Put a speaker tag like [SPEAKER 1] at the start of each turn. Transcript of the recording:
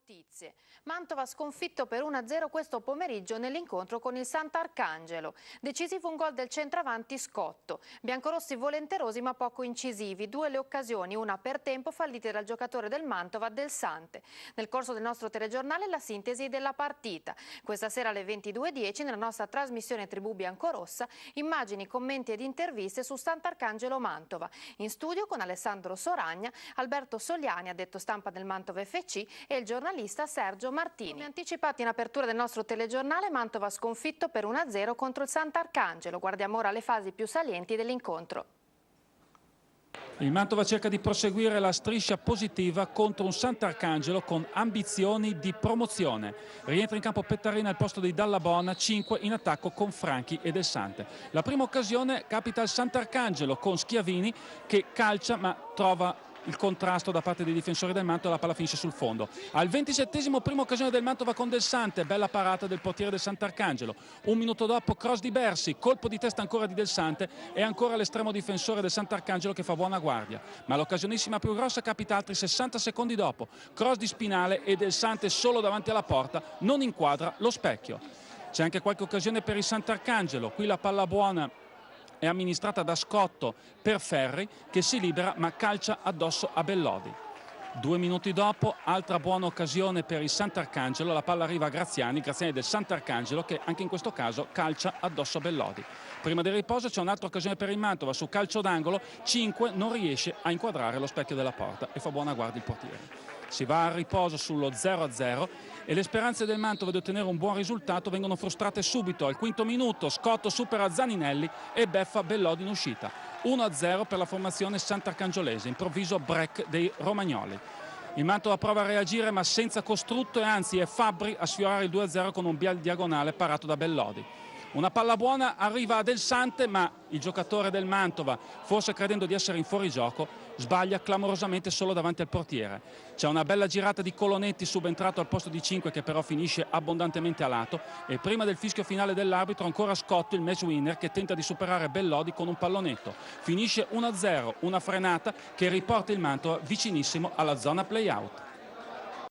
[SPEAKER 1] notizie. Mantova sconfitto per 1-0 questo pomeriggio nell'incontro con il Sant'Arcangelo. Decisivo un gol del centravanti Scotto. Biancorossi volenterosi ma poco incisivi. Due le occasioni, una per tempo, fallite dal giocatore del Mantova, Del Sante. Nel corso del nostro telegiornale la sintesi della partita. Questa sera alle 22:10 nella nostra trasmissione Tribù Biancorossa, immagini, commenti ed interviste su Sant'Arcangelo Mantova. In studio con Alessandro Soragna, Alberto Soliani, addetto stampa del Mantova FC, e il giornalista Sergio Martini. Come anticipati in apertura del nostro telegiornale, Mantova sconfitto per 1-0 contro il Sant'Arcangelo. Guardiamo ora le fasi più salienti dell'incontro.
[SPEAKER 2] Il Mantova cerca di proseguire la striscia positiva contro un Sant'Arcangelo con ambizioni di promozione. Rientra in campo Pettarina al posto di Dallabona, 5 in attacco con Franchi e Del Sante. La prima occasione capita al Sant'Arcangelo con Schiavini che calcia ma trova il contrasto da parte dei difensori del Mantova, la palla finisce sul fondo. Al 27esimo, prima occasione del Mantova con Del Sante, bella parata del portiere del Sant'Arcangelo. Un minuto dopo cross di Bersi, colpo di testa ancora di Del Sante e ancora l'estremo difensore del Sant'Arcangelo che fa buona guardia. Ma l'occasionissima più grossa capita altri 60 secondi dopo. Cross di Spinale e Del Sante solo davanti alla porta non inquadra lo specchio. C'è anche qualche occasione per il Sant'Arcangelo, qui la palla buona è amministrata da Scotto per Ferri che si libera ma calcia addosso a Bellodi. 2 minuti dopo altra buona occasione per il Sant'Arcangelo, la palla arriva a Graziani del Sant'Arcangelo che anche in questo caso calcia addosso a Bellodi. Prima del riposo c'è un'altra occasione per il Mantova su calcio d'angolo, 5 non riesce a inquadrare lo specchio della porta e fa buona guardia il portiere. Si va al riposo sullo 0-0 e le speranze del Mantova di ottenere un buon risultato vengono frustrate subito. Al quinto minuto Scotto supera Zaninelli e beffa Bellodi in uscita. 1-0 per la formazione sant'arcangiolese, improvviso break dei romagnoli. Il Mantova prova a reagire ma senza costrutto e anzi è Fabbri a sfiorare il 2-0 con un diagonale parato da Bellodi. Una palla buona arriva a Del Sante ma il giocatore del Mantova, forse credendo di essere in fuorigioco, sbaglia clamorosamente solo davanti al portiere. C'è una bella girata di Colonetti subentrato al posto di 5 che però finisce abbondantemente a lato e prima del fischio finale dell'arbitro ancora Scotto, il match winner, che tenta di superare Bellodi con un pallonetto. Finisce 1-0, una frenata che riporta il Mantova vicinissimo alla zona play-out.